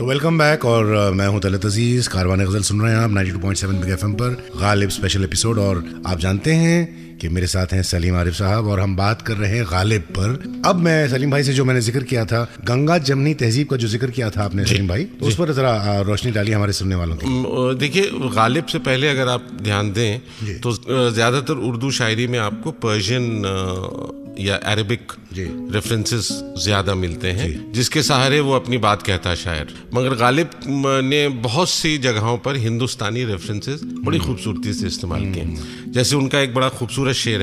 तो welcome back और मैं हूं तलत अजीज। कारवान गज़ल सुन रहे हैं आप 92.7 बिग एफएम पर, गालिब स्पेशल एपिसोड। और आप जानते हैं कि मेरे साथ हैं सलीम आरिफ साहब और हम बात कर रहे हैं गालिब पर। अब मैं सलीम भाई से जो मैंने जिक्र किया था, गंगा जमनी तहजीब का जो जिक्र किया था आपने सलीम भाई, तो उस पर जरा रोशनी डालिए हमारे सुनने वालों की। देखिए, गालिब से पहले अगर आप ध्यान दें तो ज़्यादातर उर्दू शायरी में आपको पर्शियन या अरबिक रेफरेंसेस ज़्यादा मिलते हैं, जिसके सहारे वो अपनी बात कहता है शायर। मगर गालिब ने बहुत सी जगहों पर हिंदुस्तानी रेफरेंसेस बड़ी खूबसूरती से इस्तेमाल किए। जैसे उनका एक बड़ा खूबसूरत शेर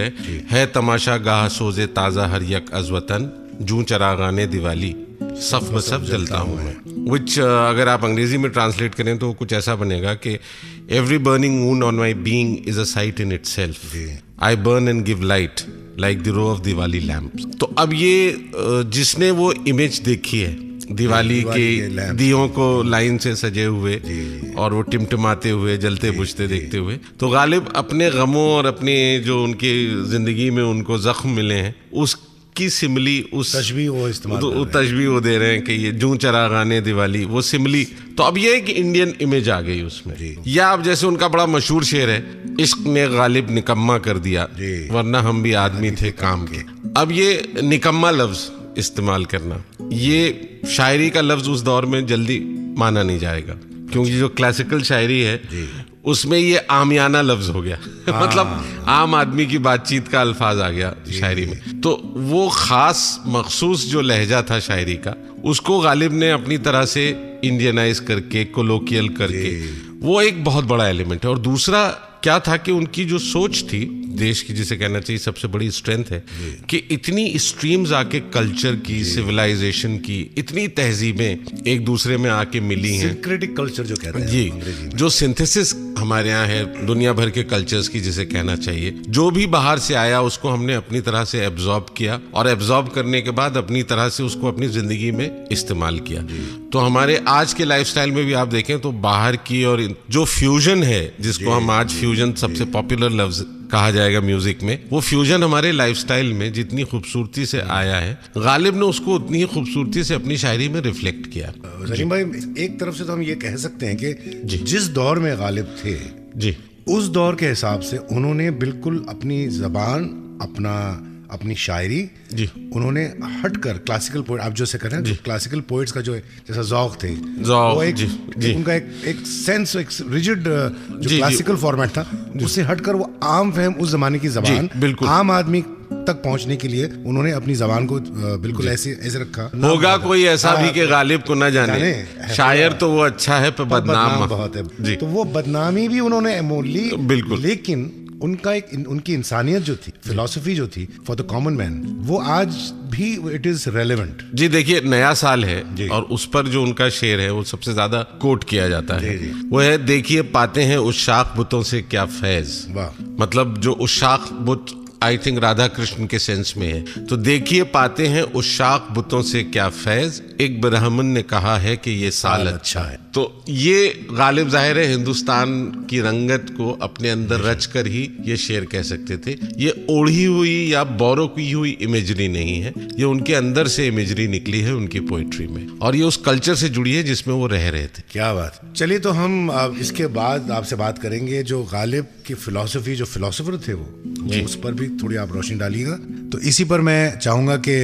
है तमाशा गाह सोजे ताज़ा हर यक अज़वतन, जूं चरागाने दिवाली सफ ब सफ जलता हूँ मैं। विच अगर आप अंग्रेजी में ट्रांसलेट करें तो कुछ ऐसा बनेगा कि every burning wound on my being is a sight in itself, I burn and give light like the row of Diwali lamps. तो अब ये जिसने वो इमेज देखी है दिवाली के दियों को लाइन से सजे हुए और वो टिमटिमाते हुए जलते बुझते देखते हुए, तो गालिब अपने गमों और अपने जो उनकी जिंदगी में उनको जख्म मिले हैं उसकी सिमली, उस तशबीह वो दे रहे हैं कि ये जूं चरागाने दिवाली, वो सिमली। तो अब ये एक इंडियन इमेज आ गई उसमें। या अब जैसे उनका बड़ा मशहूर शेर है, इश्क ने गालिब निकम्मा कर दिया वरना हम भी आदमी थे काम के। अब ये निकम्मा लफ्ज इस्तेमाल करना, ये शायरी का लफ्ज उस दौर में जल्दी माना नहीं जाएगा, क्योंकि जो क्लासिकल शायरी है उसमें ये आमियाना लफ्ज हो गया। मतलब आम आदमी की बातचीत का अल्फाज आ गया शायरी में। तो वो खास मखसूस जो लहजा था शायरी का, उसको गालिब ने अपनी तरह से इंडियनाइज करके, कोलोकियल करके, वो एक बहुत बड़ा एलिमेंट है। और दूसरा क्या था कि उनकी जो सोच थी देश की, जिसे कहना चाहिए सबसे बड़ी स्ट्रेंथ है, कि इतनी स्ट्रीम्स आके कल्चर की, सिविलाइजेशन की, इतनी तहजीबें एक दूसरे में आके मिली हैं, सिंक्रेटिक कल्चर जो कहते हैं जी, जो सिंथेसिस हमारे यहाँ है दुनिया भर के कल्चर्स की, जिसे कहना चाहिए। जो भी बाहर से आया उसको हमने अपनी तरह से एब्जॉर्ब किया और एब्जॉर्ब करने के बाद अपनी तरह से उसको अपनी जिंदगी में इस्तेमाल किया। तो हमारे आज के लाइफस्टाइल में भी आप देखें तो बाहर की और जो फ्यूजन है, जिसको हम आज फ्यूजन सबसे पॉपुलर लफ्ज कहा जाएगा म्यूजिक में, वो फ्यूजन हमारे लाइफस्टाइल में जितनी खूबसूरती से आया है, गालिब ने उसको उतनी ही खूबसूरती से अपनी शायरी में रिफ्लेक्ट किया। सलीम भाई, एक तरफ से तो हम ये कह सकते हैं कि जिस दौर में गालिब थे जी, उस दौर के हिसाब से उन्होंने बिल्कुल अपनी जबान, अपनी शायरी जी, उन्होंने हटकर क्लासिकल पोएट, आप जो से करें जो क्लासिकल पोएट्स का जो जैसा जौक थे, वो एक उनका एक सेंस, एक रिजिड जो क्लासिकल फॉर्मेट था, उससे हटकर वो आम फहम उस जमाने की जबान, बिल्कुल आम आदमी तक पहुंचने के लिए उन्होंने अपनी जबान को बिल्कुल ऐसे रखा। होगा कोई ऐसा भी कि गालिब को ना जाने, शायर तो वो अच्छा है पर बदनाम बहुत है। तो वो बदनामी भी उन्होंने मोल ली, बिल्कुल, लेकिन उनकी इंसानियत जो थी, फिलॉसफी जो थी फॉर द कॉमन मैन, वो आज भी इट इज रेलेवेंट। जी देखिए, नया साल है और उस पर जो उनका शेर है वो सबसे ज्यादा कोट किया जाता है। वो है, देखिए पाते हैं उस शाख बुतों से क्या फैज। मतलब जो उस शाख बुत, आई थिंक राधा कृष्ण के सेंस में है। तो देखिए पाते हैं उस शाख बुतों से क्या फैज, एक ब्राह्मण ने कहा है कि ये साल अच्छा है। तो ये गालिब जाहिर है हिंदुस्तान की रंगत को अपने अंदर रच कर ही ये शेर कह सकते थे। ये ओढ़ी हुई या बोरो की हुई इमेजरी नहीं है, ये उनके अंदर से इमेजरी निकली है उनकी पोइट्री में, और ये उस कल्चर से जुड़ी है जिसमें वो रह रहे थे। क्या बात। चलिए, तो हम इसके बाद आपसे बात करेंगे जो गालिब की फिलॉसफी, जो फिलॉसफर थे वो, उस पर भी थोड़ी आप रोशनी डालिएगा। तो इसी पर मैं चाहूंगा कि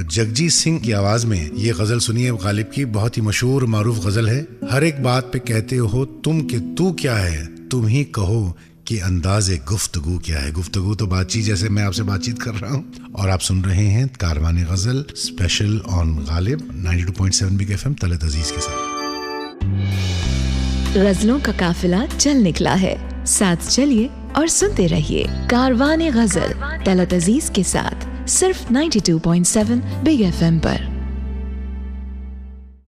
जगजीत सिंह की आवाज में ये गजल सुनिए। गालिब की बहुत ही मशहूर मारूफ गजल है, हर एक बात पे कहते हो तुम कि तू क्या है, तुम ही कहो कि अंदाज़े गुफ्तगू क्या है। गुफ्तगू तो बातचीत, जैसे मैं आपसे बातचीत कर रहा हूँ। और आप सुन रहे हैं Karvaan ghazal special on Ghalib 92.7 big FM, Talat Aziz के साथ। गजलों का काफिला चल निकला है, साथ चलिए और सुनते रहिए कारवान गजल तलत अजीज के साथ, सिर्फ 92.7 बिग एफएम पर।